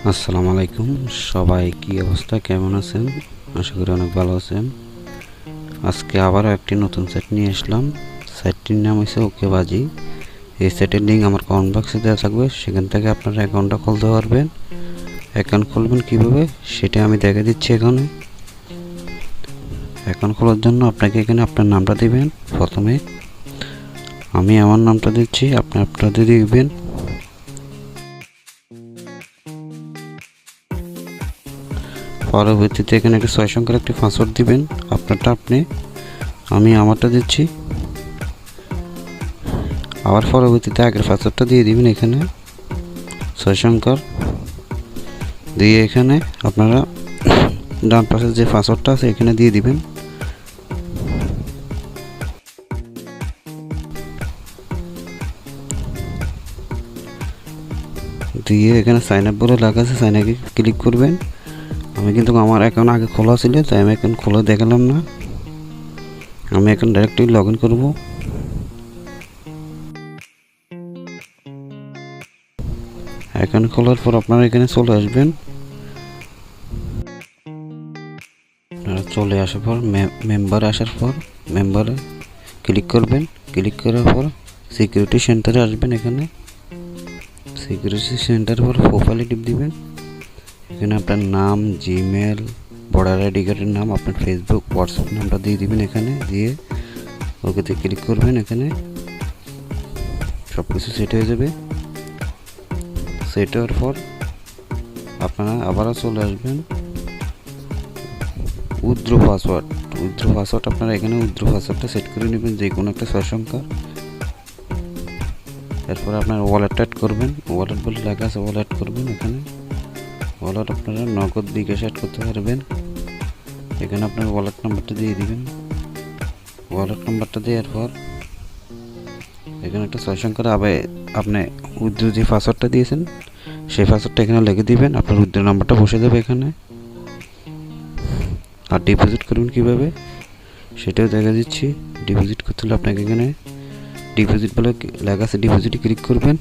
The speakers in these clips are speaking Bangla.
আসসালামু আলাইকুম সবাই, কি অবস্থা, কেমন আছেন? আশা করি অনেক ভালো আছেন। আজকে আবারও একটি নতুন সাইট নিয়ে আসলাম। সাইটটির নাম হচ্ছে ওকেবাজি। এই সাইটের লিঙ্ক আমার কমেন্ট বক্সে দেওয়া থাকবে, সেখান থেকে আপনারা অ্যাকাউন্টটা খুলতে পারবেন। অ্যাকাউন্ট খুলবেন কীভাবে সেটা আমি দেখে দিচ্ছি। এখানে অ্যাকাউন্ট খোলার জন্য আপনাকে এখানে আপনার নামটা দিবেন। প্রথমে আমি আমার নামটা দিচ্ছি, আপনি আপনাদের দিবেন। পরবর্তীতে এখানে একটা 6 সংখ্যার একটি পাসওয়ার্ড দিবেন, আপনারটা আপনি। আমি আমারটা দিচ্ছি। আবার পরবর্তীতে আগের পাসওয়ার্ডটা দিয়ে দিবেন এখানে 6 সংখ্যার দিয়ে এখানে আপনারা ডান পাশে যে পাসওয়ার্ডটা আছে এখানে দিয়ে দিবেন। দিয়ে এখানে সাইন আপ বলে লেখা আছে, সাইন আপে ক্লিক করবেন। আমি কিন্তু আমার অ্যাকাউন্ট আগে খোলা ছিল, তাই আমি অ্যাকাউন্ট খোলা দেখালাম না। আমি এখন ডাইরেক্টলি লগ ইন করবো। অ্যাকাউন্ট খোলার পর আপনারা এখানে চলে আসবেন। আপনারা চলে আসার পর মেম্বারে আসার পর মেম্বারে ক্লিক করবেন। ক্লিক করার পর সিকিউরিটি সেন্টারে আসবেন। এখানে সিকিউরিটি সেন্টারের পর প্রোফাইলে টিপ দিবেন। এখানে আপনার নাম, জিমেল, ভোটার আইডি কার্ডের নাম, আপনার ফেসবুক, হোয়াটসঅ্যাপ নামটা দিয়ে দিবেন। এখানে দিয়ে ওকেতে ক্লিক করবেন। এখানে সব কিছু সেট হয়ে যাবে। সেট হওয়ার পর আপনারা আবারও চলে আসবেন উইথড্র পাসওয়ার্ড। আপনারা এখানে উইথড্র পাসওয়ার্ডটা সেট করে নেবেন, যে কোনো একটা 6 সংখ্যা। এরপর আপনার ওয়ালেট অ্যাড করবেন। ওয়ালেট বলে লেখা আছে, ওয়ালেট করবেন। এখানে ওয়ালেট আপনারা নগদ বিকাশ অ্যাড করতে পারবেন। এখানে আপনার ওয়ালেট নাম্বারটা দিয়ে দিবেন। ওয়ালেট নাম্বারটা দেওয়ার পর এখানে একটা 6 সংখ্যার আবার আপনি উইথড্র যে পাসওয়ার্ডটা দিয়েছেন সেই পাসওয়ার্ডটা এখানে লিখে দিবেন। আপনার উইথড্র নাম্বারটা বসে যাবে এখানে। আর ডিপোজিট করবেন কীভাবে সেটাও দেখা দিচ্ছি। ডিপোজিট করতে হলে আপনাকে এখানে ডিপোজিট বলে লেখা আছে, ডিপোজিটে ক্লিক করবেন।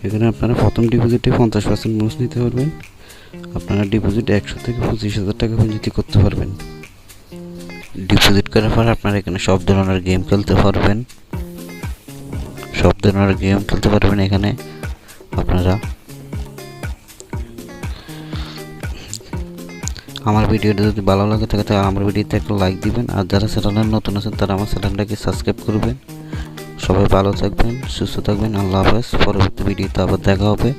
এখানে আপনারা প্রথম ডিপোজিটে 50% বোনাস নিতে পারবেন। আপনারা ডিপোজিট 100 থেকে 25,000 টাকা পর্যন্ত করতে পারবেন। ডিপোজিট করার পর আপনারা এখানে সব ধরনের গেম খেলতে পারবেন। এখানে আপনারা আমার ভিডিওটা যদি ভালো লাগে থাকে তাহলে আমার ভিডিওতে একটা লাইক দিবেন। আর যারা চ্যানেলে নতুন আছেন তারা আমার চ্যানেলটাকে সাবস্ক্রাইব করবেন। সবাই ভালো থাকবেন, সুস্থ থাকবেন। আল্লাহ হাফেজ। পরবর্তী ভিডিওতে আবার দেখা হবে।